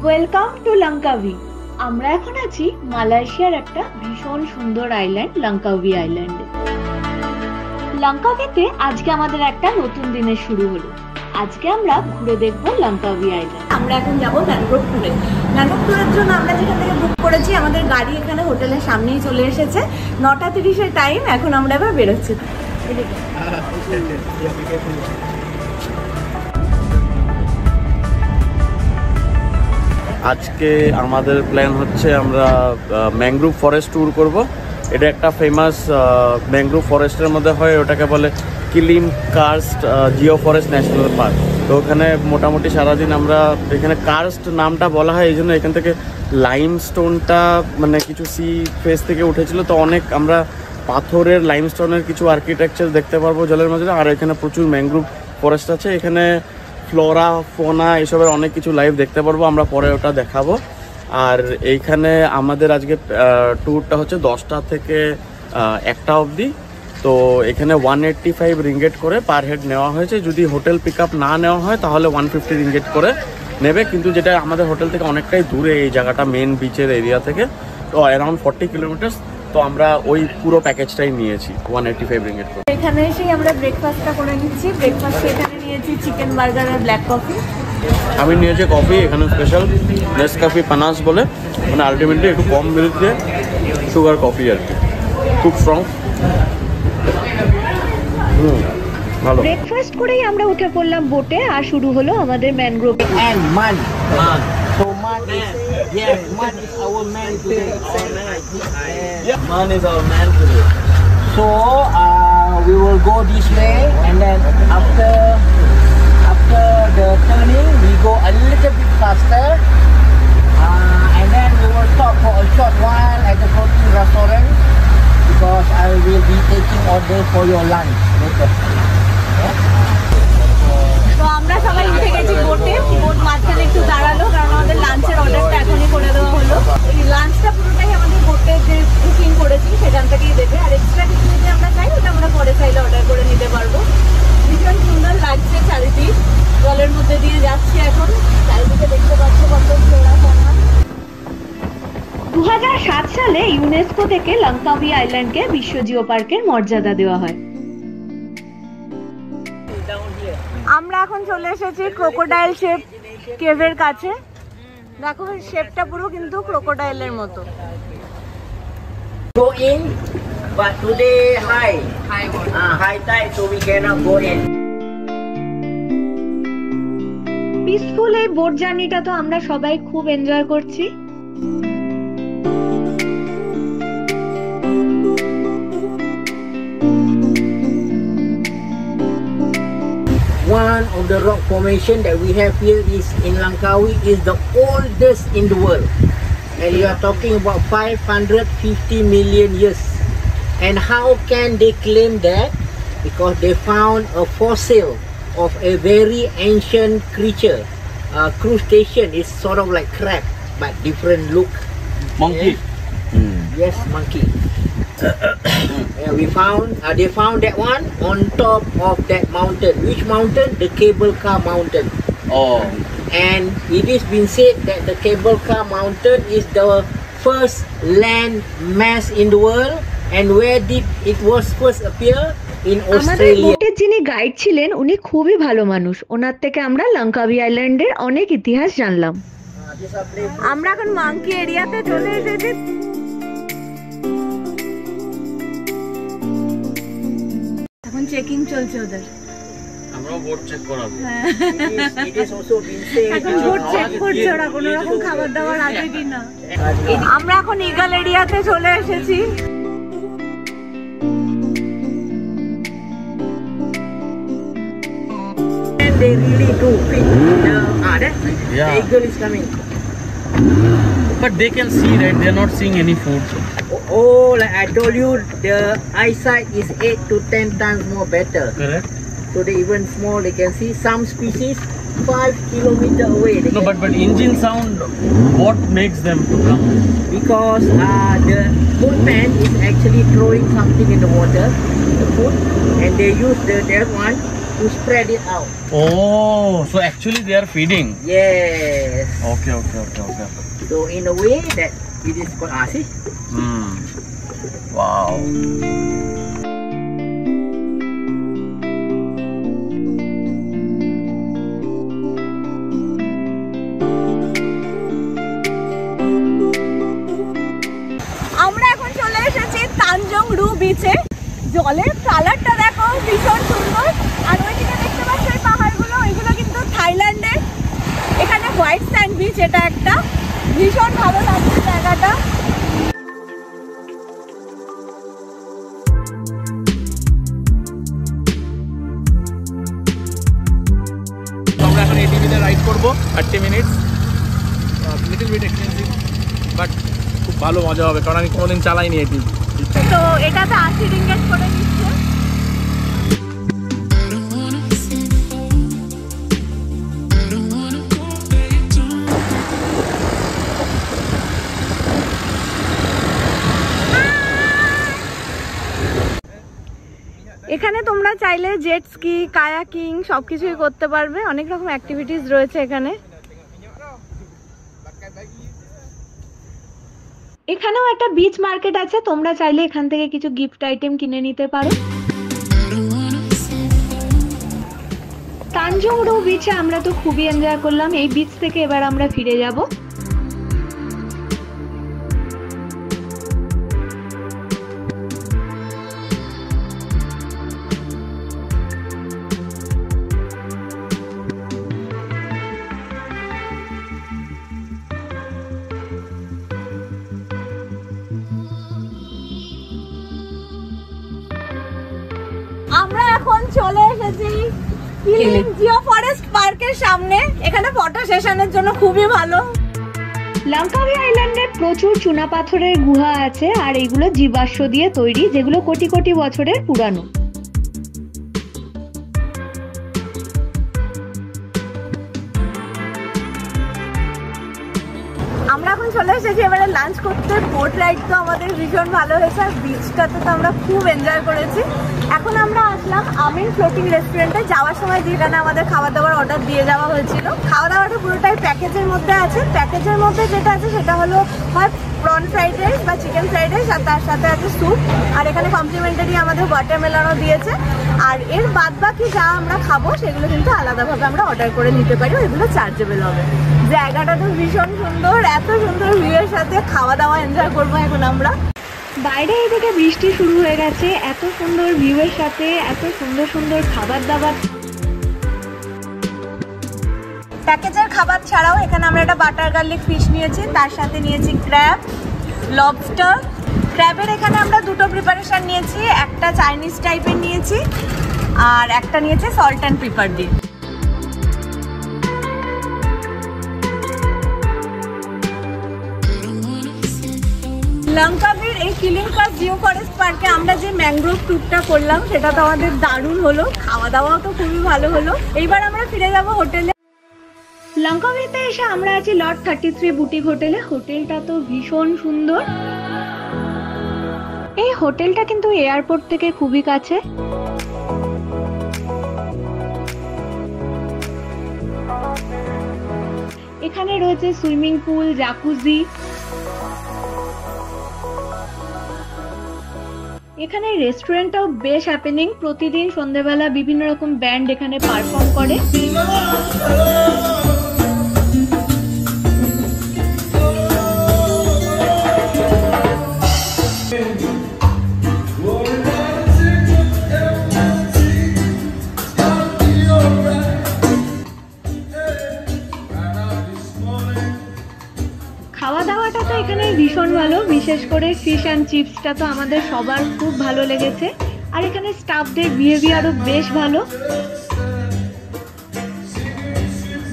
Welcome to লঙ্কাভি। আমরা এখন আছি মালয়েশিয়ার একটা ভীষণ সুন্দর আইল্যান্ড লঙ্কাভি আইল্যান্ডে। লঙ্কাভিতে আজকে আমাদের একটা নতুন দিনের শুরু হলো। আজকে আমরা ঘুরে দেখবো লঙ্কাভি আইল্যান্ড। আমরা এখন যাবো ম্যানগ্রোভ ট্যুরে। ম্যানগ্রোভ ট্যুরের জন্য আমরা যেখান থেকে বুক করেছি, আমাদের গাড়ি এখানে হোটেলের সামনেই চলে এসেছে। 9:30 টাইম। এখন আমরা এবার বেরোচ্ছি। আজকে আমাদের প্ল্যান হচ্ছে আমরা ম্যানগ্রোভ ফরেস্ট ট্যুর করব। এটা একটা ফেমাস ম্যানগ্রোভ ফরেস্টের মধ্যে হয়, ওটাকে বলে কিলিম karst Jio forest national park. তো ওখানে মোটামুটি সারাদিন আমরা এখানে কার্স্ট নামটা বলা হয় এই জন্য এখান থেকে লাইমস্টোনটা মানে কিছু সি ফেস থেকে উঠেছিল, তো অনেক আমরা পাথরের লাইমস্টোনের কিছু আর্কিটেকচার দেখতে পারবো জলের মধ্যে। আর এখানে প্রচুর ম্যানগ্রোভ ফরেস্ট আছে, এখানে ফ্লোরা ফোনা এসবের অনেক কিছু লাইভ দেখতে পারবো, আমরা পরে ওটা দেখাবো। আর এইখানে আমাদের আজকে ট্যুরটা হচ্ছে 10টা থেকে 1টা অবধি। তো এখানে 185 রিঙ্গেট করে পার হেড নেওয়া হয়েছে। যদি হোটেল পিক আপ না নেওয়া হয় তাহলে 150 রিঙ্গেট করে নেবে, কিন্তু যেটা আমাদের হোটেল থেকে অনেকটাই দূরে এই জায়গাটা, মেন বিচের এরিয়া থেকে, তো অ্যারাউন্ড 40 কিলোমিটার্স। তো আমরা ওই পুরো প্যাকেজটাই নিয়েছি 185 রিঙ্গেট করে। এখানে এসেই আমরা ব্রেকফাস্টটা করে নিচ্ছি। ব্রেকফাস্টে এখানে নিয়েছি চিকেন বার্গার আর ব্ল্যাক কফি। আমি নিয়েছি কফি, এখানে স্পেশাল নেসক্যাফে পানাস বলে, মানে আলটিমেটলি একটু কম মিল্ক দিয়ে সুগার কফি আর কি, খুব স্ট্রং। ভালো। ব্রেকফাস্ট করেই আমরা উঠে পড়লাম বোটে, আর শুরু হলো আমাদের mangrove. And man. So man is yes, man is our man today. Man is our man today. So we will go this way, and then after the turning, we go a little bit faster, and then we will stop for a short while at the floating restaurant because I will be taking order for your lunch later. তো আমরা সবাই উঠে গেছি বোটে। Boat মাঝখানে একটু দাঁড়ালো কারণ আমাদের লাঞ্চের অর্ডারটা এখনই করে দেওয়া হলো। এই লাঞ্চটা পুরোটাই আমাদের বোটে যে বুকিং করেছি সেখান থেকেই দেবে, আর এক্সট্রা কিছু যদি আমরা চাই ওটা আমরা পরে চাইলে অর্ডার করে নিতে পারবো। ভীষণ সুন্দর লাগছে চারিদিক, জলের মধ্যে দিয়ে যাচ্ছি এখন। চারিদিকে দেখতে পাচ্ছ কত ফ্লোরা ফনা। 2007 সালে ইউনেস্কো থেকে লঙ্কাভি আইল্যান্ডকে বিশ্ব জিও পার্কের মর্যাদা দেওয়া হয়। আমরা এখন চলে এসেছি ক্রোকোডাইল শেপ কেভের কাছে। দেখো শেপটা পুরো কিন্তু ক্রোকোডাইলের মতো। Go in, but today high tide, so we cannot go in. Peaceful এই বোট জার্নিটা তো আমরা সবাই খুব এনজয় করছি। One of the rock formation that we have here is in Langkawi is the oldest in the world, and you are talking about 550 million years. And how can they claim that? Because they found a fossil of a very ancient creature. Crustacean is sort of like crab but different look. Monkey. Yes, monkey. We found they found that one on top of that mountain. Which mountain? The Cable Car Mountain. Oh. And it is been said that the Cable Car Mountain is the first land mass in the world. And where did it was first appear? In আমাদের Australia. বোটের যিনি guide ছিলেন উনি খুবই ভালো মানুষ। ওনার থেকে আমরা লঙ্কাভি আইল্যান্ডের অনেক ইতিহাস জানলাম। আমরা এখন মাঙ্কি এরিয়াতে চলে এসেছি। এখন চেকিং চলছে ওদের। আমরাও বোট চেক করাবো। It is also been said. এখন বোট চেক করছে ওরা কোনো রকম খাবার দাবার আছে কিনা। আমরা এখন ইগল এরিয়াতে চলে এসেছি। They really do fit. The eagle is coming. But they can see, right? They are not seeing any food. Oh, like I told you, the eyesight is 8 to 10 times more better. Correct. So they even small, they can see some species 5 kilometers away. No, but engine sound, what makes them to come? Because the boatman is actually throwing something in the water, the food, and they use that one to spread it out. Oh, so actually they are feeding. Yes. Okay. So in a way that it is called see? Wow. আমরা এখন চলে এসেছি তানজং রু বিচে। জলের কালারটা দেখো ভীষণ সুন্দর। আর ওইদিকে দেখতে পাচ্ছ এই পাহাড়গুলো, ওইগুলো কিন্তু থাইল্যান্ডের। এখানে হোয়াইট স্যান্ড বিচ, এটা একটা ভীষণ ভালো লাগছে জায়গাটা। আমরা এখন এটিভিতে রাইড করবো 30 minutes, little bit expensive but খুব ভালো মজা হবে, কারণ আমি কোনোদিন চালাইনি এটি। তো এটাতে 80 রিঙ্গিট করে নিচ্ছে। এখানে তোমরা চাইলে জেট স্কি, কায়াকিং সবকিছুই করতে পারবে। অনেক রকম অ্যাক্টিভিটিস রয়েছে এখানে। এখানেও একটা বিচ মার্কেট আছে, তোমরা চাইলে এখান থেকে কিছু গিফট আইটেম কিনে নিতে পারো। তানজং রু বিচে আমরা তো খুবই এনজয় করলাম। এই বিচ থেকে এবার আমরা ফিরে যাব। আমরা এখন চলে এসেছি কিলিং জিও ফরেস্ট পার্কের সামনে। এখানে ফটো সেশনের জন্য খুবই ভালো। লঙ্কাভি আইল্যান্ডে প্রচুর চুনাপাথরের গুহা আছে, আর এগুলো জীবাশ্ম দিয়ে তৈরি, যেগুলো কোটি কোটি বছরের পুরানো। আমরা এখন চলে এসেছি এবারে লাঞ্চ করতে। বোট রাইড তো আমাদের ভীষণ ভালো হয়েছে, আর বিচটাতে তো আমরা খুব এনজয় করেছি। এখন আমরা আসলাম আমিন ফ্লোটিং রেস্টুরেন্টে। যাওয়ার সময় যেখানে আমাদের খাবার দাবার অর্ডার দিয়ে যাওয়া হয়েছিল, খাওয়া দাওয়াটা পুরোটাই প্যাকেজের মধ্যে আছে। প্যাকেজের মধ্যে যেটা আছে সেটা হলো হয় প্রন ফ্রাইড রাইস বা চিকেন ফ্রাইড রাইস, আর তার সাথে আছে স্যুপ। আর এখানে কমপ্লিমেন্টারি আমাদের ওয়াটারমেলনও দিয়েছে। আর এর বাদ বাকি যা আমরা খাবো সেগুলো কিন্তু আলাদাভাবে আমরা অর্ডার করে নিতে পারি, ওইগুলো চার্জেবল হবে। জায়গাটা তো ভীষণ সুন্দর, এত সুন্দর ভিউয়ের সাথে খাওয়া দাওয়া এনজয় করবো এখন আমরা। বাইরে এদিকে বৃষ্টি শুরু হয়ে গেছে, এত সুন্দর ভিউয়ের সাথে এত সুন্দর সুন্দর খাবার দাবার। প্যাকেজের খাবার ছাড়াও এখানে আমরা একটা বাটার গার্লিক ফিশ নিয়েছি, তার সাথে নিয়েছি ক্র্যাব, লবস্টার। ক্র্যাবের এখানে আমরা দুটো প্রিপারেশন নিয়েছি, একটা চাইনিজ টাইপের নিয়েছি আর একটা নিয়েছি সল্ট অ্যান্ড পেপার দিয়ে। লঙ্কাভির এই কিলিং জিও ফরেস্ট পার্কে আমরা যে ম্যানগ্রোভ ট্যুরটা করলাম সেটা তো আমাদের দারুণ হলো, খাওয়া দাওয়াও তো খুবই ভালো হলো। এইবার আমরা ফিরে যাব হোটেলে। লঙ্কাভিতে এসে আমরা আছি লট 33 বুটিক হোটেলে। হোটেলটা তো ভীষণ সুন্দর। এই হোটেলটা কিন্তু এয়ারপোর্ট থেকে খুবই কাছে। এখানে রয়েছে সুইমিং পুল, জাকুজি। এখানে রেস্টুরেন্টটাও বেশ হ্যাপেনিং। প্রতিদিন সন্ধ্যাবেলা বিভিন্ন রকম ব্যান্ড এখানে পারফর্ম করে। খাওয়া দাওয়াটা তো এখানে ভীষণ ভালো, বিশেষ করে ফিশ অ্যান্ড চিপসটা তো আমাদের সবার খুব ভালো লেগেছে। আর এখানে স্টাফদের বিহেভিয়ারও বেশ ভালো।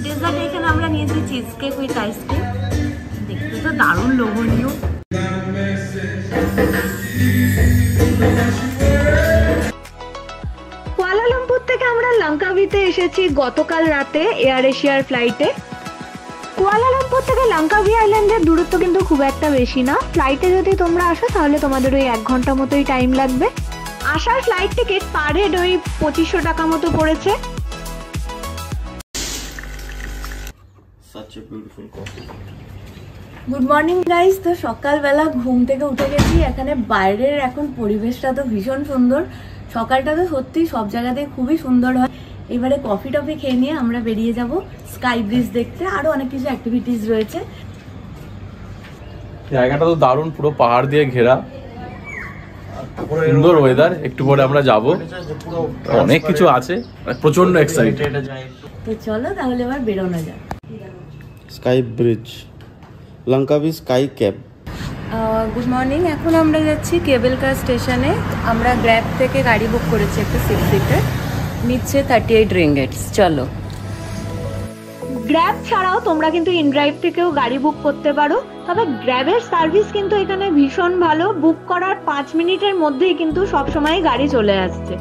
ডেজার্টে এখানে আমরা নিয়েছি চিজ কেক উইথ আইসক্রিম, দেখতে তো দারুণ লোভনীয়। কুয়ালালামপুর থেকে আমরা লঙ্কাভিতে এসেছি গতকাল রাতে এয়ার এশিয়ার ফ্লাইটে। কুয়ালালামপুর থেকে লঙ্কাভি আইল্যান্ডের দূরত্ব কিন্তু খুব একটা বেশি না। ফ্লাইটে যদি তোমরা আসো তাহলে তোমাদের ওই 1 ঘন্টা মতোই টাইম লাগবে। আসার ফ্লাইট টিকিট পার হেড ওই 2500 টাকা মতো পড়েছে। Such a beautiful coffee. Good morning guys. তো সকালবেলা ঘুম থেকে উঠে গেছি। এখানে বাইরের এখন পরিবেশটা তো ভীষণ সুন্দর। সকালটা তো সত্যি সব জায়গাতে খুবই সুন্দর হয়। এবারে কফি টফি খেয়ে নিয়ে আমরা বেরিয়ে যাব স্কাই ব্রিজ দেখতে। আরো অনেক কিছু অ্যাক্টিভিটিস রয়েছে। জায়গাটা তো দারুণ, পুরো পাহাড় দিয়ে ঘেরা, সুন্দর ওয়েদার। একটু পরে আমরা যাব, অনেক কিছু আছে, প্রচন্ড এক্সাইটেড। তো চলো তাহলে এবার বেরোনো যাক। Sky bridge, লঙ্কাবি sky cab. Good morning. এখন আমরা যাচ্ছি কেবল কার স্টেশনে। আমরা গ্র্যাব থেকে গাড়ি বুক করেছি, একটা 6 সিটার, নিচ্ছে 38 রিঙ্গিটস। চলো। গ্র্যাব ছাড়াও তোমরা কিন্তু ইনড্রাইভ থেকেও গাড়ি বুক করতে পারো। তবে গ্র্যাবের সার্ভিস কিন্তু এখানে ভীষণ ভালো। বুক করার 5 মিনিটের মধ্যেই কিন্তু সবসময় গাড়ি চলে আসছে।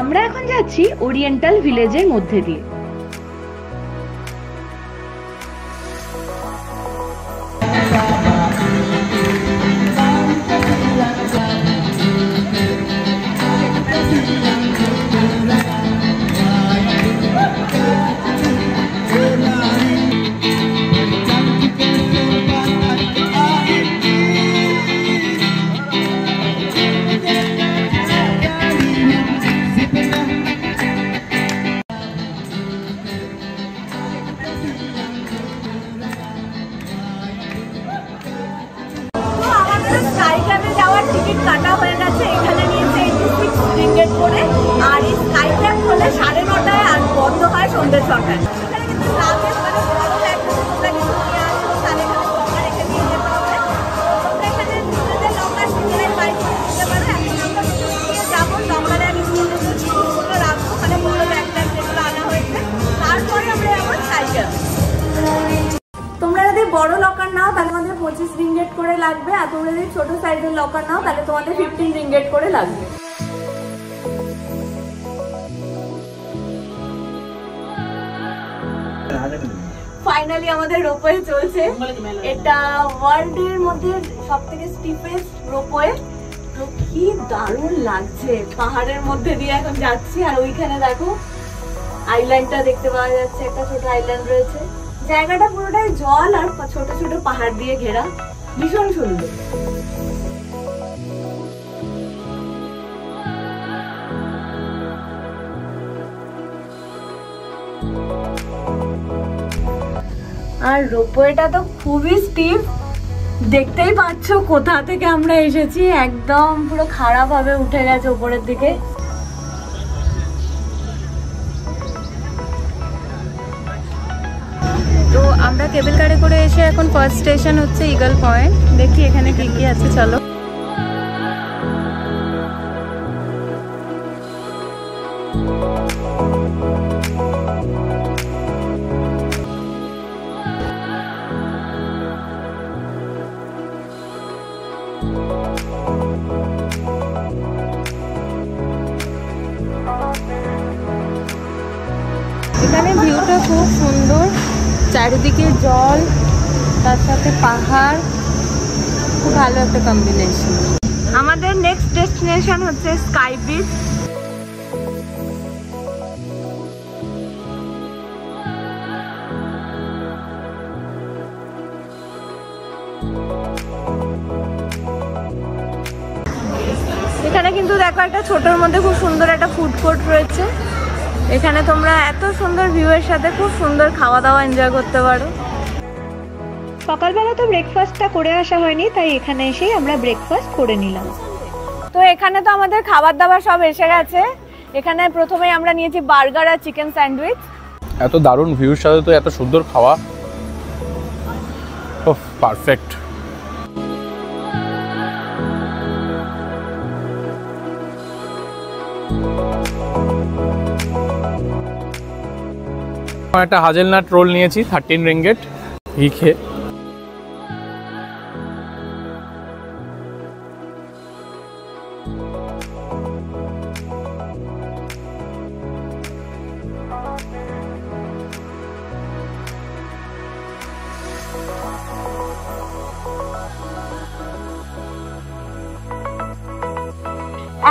আমরা এখন যাচ্ছি ওরিয়েন্টাল ভিলেজের মধ্যে দিয়ে। টিকিট কাটা হয়ে গেছে। এখানে নিয়েছে 86 রিঙ্গিট করে। আর এই স্কাই ক্যাব হলে 9:30 আর বন্ধ হয় সন্ধ্যে 6টায়। এখানে কিন্তু লাগেজ মানে বড় ব্যাগ তোমরা কিন্তু নিয়ে আসো, তাহলে এখানে লকার রেখে দিয়ে যেতে হবে। তোমরা এখানে নিজেদের লকার নিজেরাই বাইক করে দিতে পারো। এখন আমরা নিয়ে যাবো, লকারে আগে নিজেদের জিনিসগুলো রাখবো, মানে বড় ব্যাগ ট্যাগ যেগুলো আনা হয়েছে। তারপরে আমরা যাবো স্কাই ক্যাবে। তোমরা যদি বড় লকার নাও তাহলে তোমাদের 25 রিঙ্গিট করে লাগবে। আর তোমরা যদি ছোট সাইজের লকার নাও তাহলে তোমাদের 15 রিঙ্গিট করে লাগবে। ফাইনালি আমাদের রোপওয়ে চলছে। এটা ওয়ার্ল্ডের মধ্যে সবথেকে স্টিফেস্ট রোপওয়ে। তো কি দারুণ লাগছে, পাহাড়ের মধ্যে দিয়ে এখন যাচ্ছি। আর ওইখানে দেখো আইল্যান্ডটা দেখতে পাওয়া যাচ্ছে, একটা ছোট আইল্যান্ড রয়েছে। জায়গাটা পুরোটাই জল আর ছোট ছোট পাহাড় দিয়ে ঘেরা, ভীষণ সুন্দর। আর রোপওয়েটা তো খুবই স্টিপ, দেখতেই পাচ্ছ কোথা থেকে আমরা এসেছি। একদম পুরো খারাপ ভাবে উঠে গেছে উপরের দিকে। তো আমরা কেবল কারে করে এসে এখন ফার্স্ট স্টেশন হচ্ছে ইগল পয়েন্ট। দেখি এখানে কি কি আছে, চলো। এখানে ভিউটা খুব সুন্দর, চারিদিকে জল, তার সাথে পাহাড়, খুব ভালো একটা কম্বিনেশন। আমাদের নেক্সট ডেস্টিনেশন হচ্ছে স্কাই ব্রিজ। এখানে কিন্তু দেখো একটা ছোটর মধ্যে খুব সুন্দর একটা ফুড কোর্ট রয়েছে। এখানে তোমরা এত সুন্দর ভিউয়ের সাথে খুব সুন্দর খাওয়া দাওয়া এনজয় করতে পারো। সকালবেলা তো ব্রেকফাস্টটা করে আসা হয়নি, তাই এখানে এসেই আমরা ব্রেকফাস্ট করে নিলাম। তো এখানে তো আমাদের খাবার দাবার সব এসে গেছে। এখানে প্রথমেই আমরা নিয়েছি বার্গার আর চিকেন স্যান্ডউইচ। এত দারুণ ভিউর সাথে তো এত সুন্দর খাওয়া, ওহ পারফেক্ট। একটা হাজেলনাট রোল নিয়েছি 13 রিঙ্গিট। ঘি খেয়ে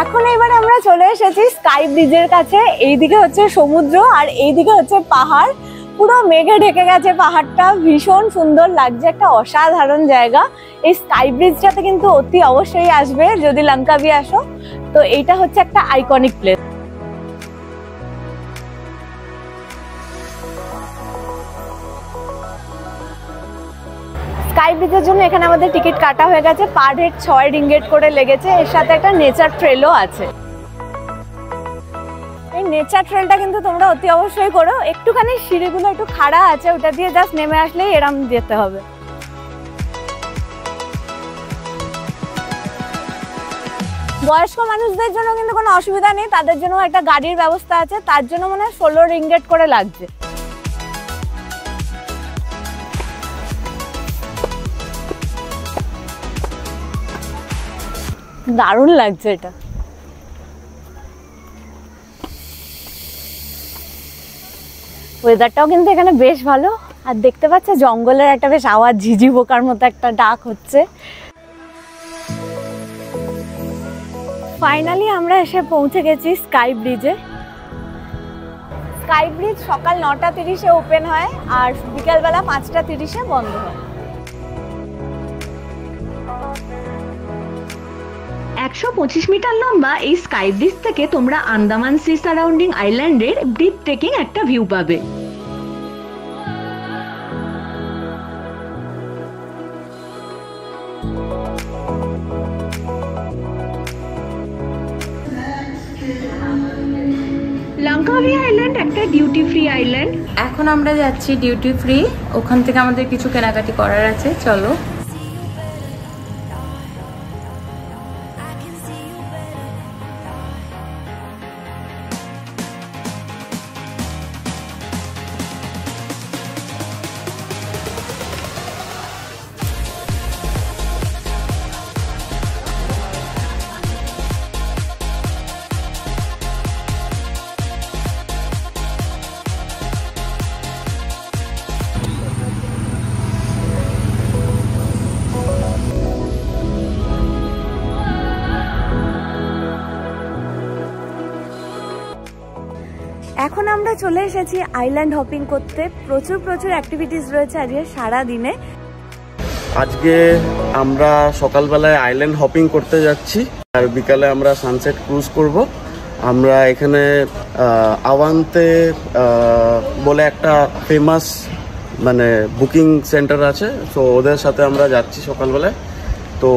এখন এবার আমরা চলে এসেছি স্কাই ব্রিজের কাছে। এইদিকে হচ্ছে সমুদ্র আর এইদিকে হচ্ছে পাহাড়, পুরো মেঘে ঢেকে গেছে পাহাড়টা, ভীষণ সুন্দর লাগছে, একটা অসাধারণ জায়গা। এই স্কাই ব্রিজটাতে কিন্তু অতি অবশ্যই আসবে যদি লঙ্কাবি আসো। তো এইটা হচ্ছে একটা আইকনিক প্লেস। স্কাই ব্রিজের জন্য এখানে আমাদের টিকিট কাটা হয়ে গেছে, পার হেড 6 রিঙ্গিট করে লেগেছে। এর সাথে একটা নেচার ট্রেলও আছে। এই নেচার ট্রেলটা কিন্তু তোমরা অতি অবশ্যই করো। একটুখানি সিঁড়িগুলো একটু খাড়া আছে, ওটা দিয়ে জাস্ট নেমে আসলেই এরম যেতে হবে। বয়স্ক মানুষদের জন্য কিন্তু কোনো অসুবিধা নেই, তাদের জন্য একটা গাড়ির ব্যবস্থা আছে, তার জন্য মনে হয় 16 রিঙ্গিট করে লাগছে। দারুণ লাগছে এটা। ওয়েদারটাও কিন্তু এখানে বেশ ভালো। আর দেখতে পাচ্ছ জঙ্গলের একটা বেশ আওয়াজ, ঝিঝি পোকার মতো একটা ডাক হচ্ছে। ফাইনালি আমরা এসে পৌঁছে গেছি স্কাই ব্রিজে। স্কাই ব্রিজ সকাল 9:30-এ ওপেন হয় আর বিকালবেলা 5:30-এ বন্ধ হয়। 125 মিটার লম্বা এই স্কাই ব্রিজ থেকে তোমরা আন্দামান সি সারাউন্ডিং আইল্যান্ডের ব্রিথ টেকিং একটা ভিউ পাবে। লঙ্কাবি আইল্যান্ড একটা ডিউটি ফ্রি আইল্যান্ড। এখন আমরা যাচ্ছি ডিউটি ফ্রি, ওখান থেকে আমাদের কিছু কেনাকাটি করার আছে, চলো। এখন আমরা চলে এসেছি আইল্যান্ড হপিং করতে। প্রচুর অ্যাক্টিভিটিস রয়েছে আজকে সারা দিনে। আজকে আমরা সকালবেলায় আইল্যান্ড হপিং করতে যাচ্ছি আর বিকালে আমরা সানসেট ক্রুজ করব। আমরা এখানে আওয়ান্তে বলে একটা ফেমাস মানে বুকিং সেন্টার আছে, তো ওদের সাথে আমরা যাচ্ছি সকালবেলায়। তো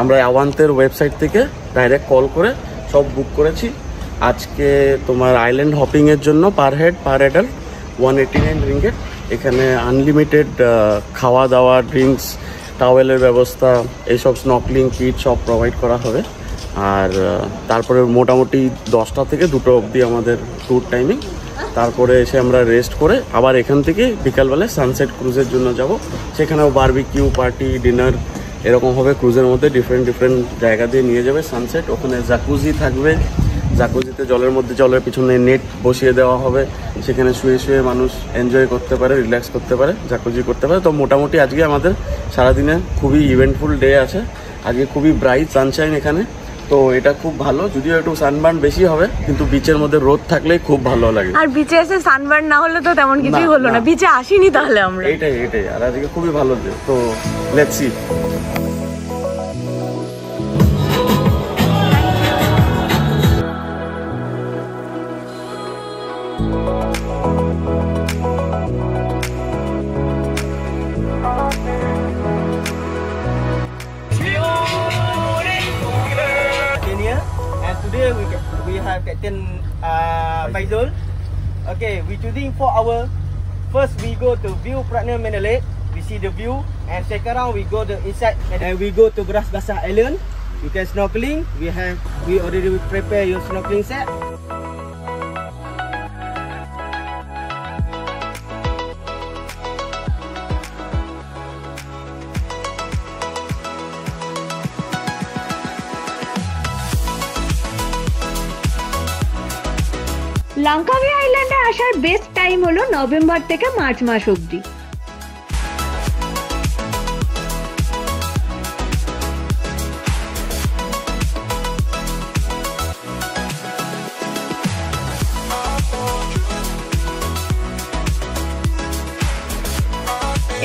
আমরা আওয়ান্তের ওয়েবসাইট থেকে ডাইরেক্ট কল করে সব বুক করেছি। আজকে তোমার আইল্যান্ড হপিংয়ের জন্য per head per adult 189 ringgit. এখানে আনলিমিটেড খাওয়া দাওয়া, ড্রিঙ্কস, টাওয়েলের ব্যবস্থা, এইসব স্নর্কেলিং কিট সব প্রোভাইড করা হবে। আর তারপরে মোটামুটি 10টা থেকে 2টো অবধি আমাদের ট্যুর টাইমিং। তারপরে এসে আমরা রেস্ট করে আবার এখান থেকে বিকালবেলায় সানসেট ক্রুজের জন্য যাব। সেখানেও বারবিকিউ, পার্টি, ডিনার এরকম হবে। ক্রুজের মধ্যে ডিফারেন্ট জায়গা দিয়ে নিয়ে যাবে সানসেট। ওখানে জাকুজি থাকবে, জাকুজিতে জলের পিছনে নেট বসিয়ে দেওয়া হবে, সেখানে শুয়ে মানুষ এনজয় করতে পারে, রিল্যাক্স করতে পারে, জাকুজি করতে পারে। তো মোটামুটি আজকে আমাদের সারাদিনে খুবই ইভেন্টফুল ডে আছে। আজকে খুবই ব্রাইট সানশাইন এখানে, তো এটা খুব ভালো। যদিও একটু সানবার্ন বেশি হবে, কিন্তু বিচের মধ্যে রোদ থাকলেই খুব ভালো লাগে। আর বিচে এসে সানবার্ন না হলে তো তেমন কিছুই হলো না, বিচে আসিনি তাহলে আমরা। এইটাই আর আজকে খুবই ভালো ডে। তো let's see. We have Captain Faizul. Okay, we choosing for our first. We go to view Pratna Mandalay. We see the view, and second round we go to inside and we go to Bras Basah Island. You can snorkeling. We already prepare your snorkeling set. লঙ্কাবি আইল্যান্ডে আসার best time হলো November থেকে March মাস অবধি।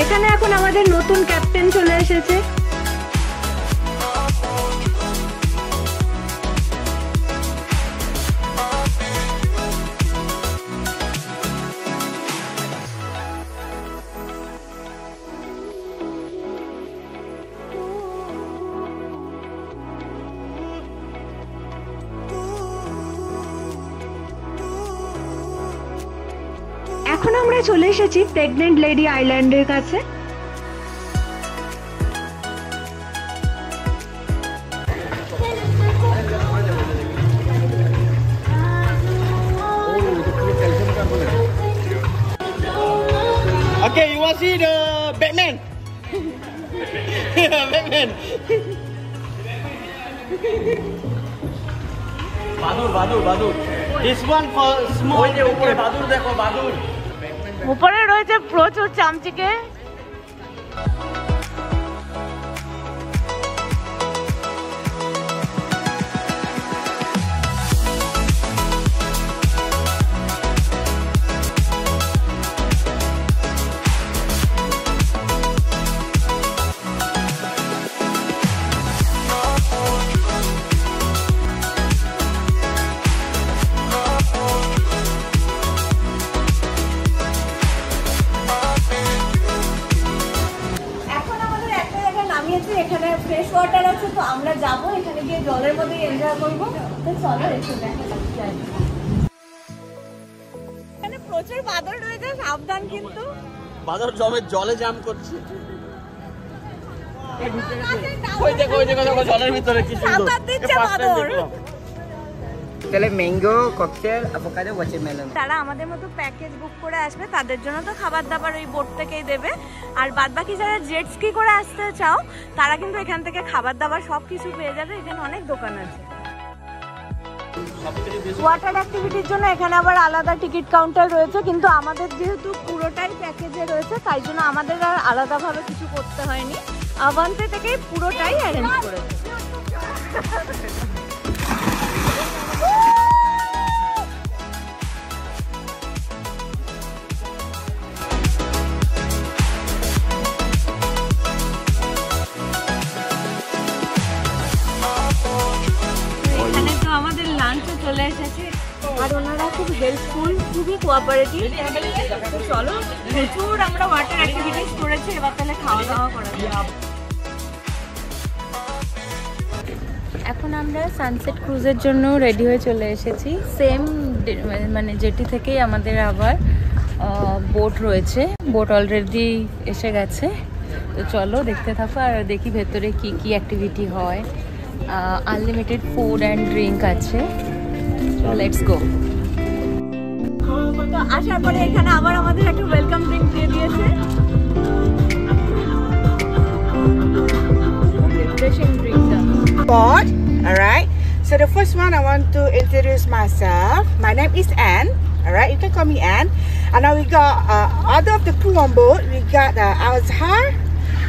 এখানে এখন আমাদের নতুন captain চলে এসেছে। এখন আমরা চলে এসেছি প্রেগনেন্ট লেডি আইল্যান্ডের কাছে। Okay, you want to see the Batman? Yeah, Batman. বাদুর This one for small. ওই যে উপরে বাদুর দেখো, বাদুর। উপরে রয়েছে প্রচুর চামচিকে। এখানে ফ্রেশ ওয়াটার আছে, তো আমরা যাবো এখানে গিয়ে জলের মধ্যে এনজয় করবো। তো চলো এসে দেখা যাচ্ছে। এখানে প্রচুর বাদর রয়েছে, সাবধান কিন্তু। বাদর জলে জাম করছে। ওই দেখো জলের ভিতরে কি সুন্দর সাঁতার দিচ্ছে বাদর। তাহলে ম্যাঙ্গো, ককটেল, অ্যাভোকাডো, ওয়াটারমেলন। তারা আমাদের মতো প্যাকেজ বুক করে আসবে, তাদের জন্য তো খাবার দাবার ওই বোট থেকেই দেবে। আর বাদবাকি যারা জেট স্কি করে আসতে চাও তারা কিন্তু এখান থেকে খাবার দাবার সবকিছু পেয়ে যাবে। এখানে অনেক দোকান আছে। ওয়াটার অ্যাক্টিভিটির জন্য এখানে আবার আলাদা টিকিট কাউন্টার রয়েছে, কিন্তু আমাদের যেহেতু পুরোটাই প্যাকেজে রয়েছে তাই জন্য আমাদের আর আলাদাভাবে কিছু করতে হয়নি। আভান্তে থেকেই পুরোটাই অ্যারেঞ্জ করেছে। এখানে তো আমাদের লাঞ্চে চলে এসেছে, আর ওনারা খুব হেল্পফুল, খুবই কোঅপারেটিভ। চলো, প্রচুর আমরা ওয়াটার অ্যাক্টিভিটিস করেছি, এবার তাহলে খাওয়া দাওয়া করা যাক। এখন আমরা সানসেট ক্রুজের জন্য রেডি হয়ে চলে এসেছি। সেম মানে জেটি থেকেই আমাদের আবার বোট রয়েছে। বোট অলরেডি এসে গেছে, তো চলো দেখতে থাকো আর দেখি ভেতরে কি কি অ্যাক্টিভিটি হয়। আনলিমিটেড ফুড অ্যান্ড ড্রিঙ্ক আছে। Let's go. তো আসার পরে এখানে আবার আমাদের একটা ওয়েলকাম ড্রিঙ্ক দিয়ে দিয়েছে। Refreshing ড্রিঙ্কটা। Board, alright. So the first one I want to introduce myself. My name is Anne. Alright, you can call me Anne. And now we got other of the crew on board. We got Azhar,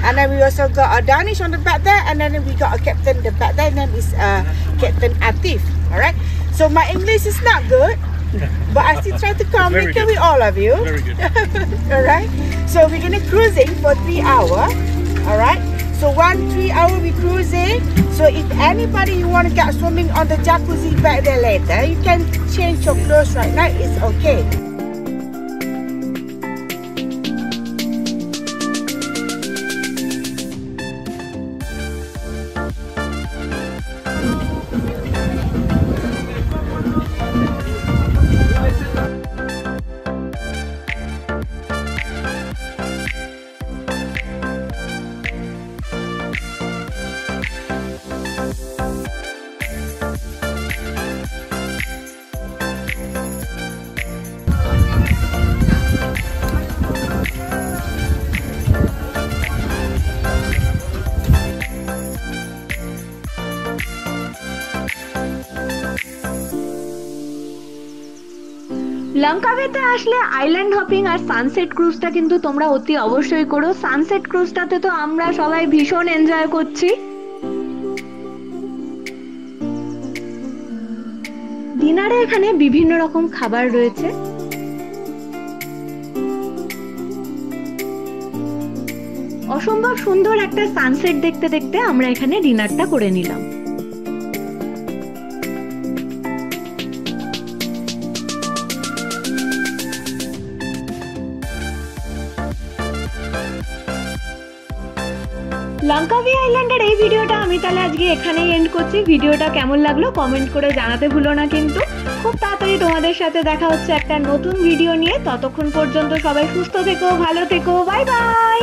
and then we also got Danish on the back there, and then we got a captain in the back there. His name is Captain Atif. Alright. So my English is not good, but I still try to communicate with all of you. Very good. Alright. So we're gonna cruising for 3 hours. Alright. So 1-3 hour we cruising. So if anybody you want to get swimming on the jacuzzi back there later, you can change your clothes right now. It's okay. লঙ্কাওয়েতে আসলে island hopping আর sunset ক্রুজটা কিন্তু তোমরা অতি অবশ্যই করো। Sunset ক্রুজটাতে তো আমরা সবাই ভীষণ এনজয় করছি। ডিনারে এখানে বিভিন্ন রকম খাবার রয়েছে। অসম্ভব সুন্দর একটা সানসেট দেখতে দেখতে আমরা এখানে ডিনারটা করে নিলাম। লঙ্কাভি আইল্যান্ডের এই ভিডিওটা আমি তাহলে আজকে এখানেই এন্ড করছি। ভিডিওটা কেমন লাগলো কমেন্ট করে জানাতে ভুলো না কিন্তু। খুব তাড়াতাড়ি তোমাদের সাথে দেখা হচ্ছে একটা নতুন ভিডিও নিয়ে। ততক্ষণ পর্যন্ত সবাই সুস্থ থেকো, ভালো থেকো, বাই বাই।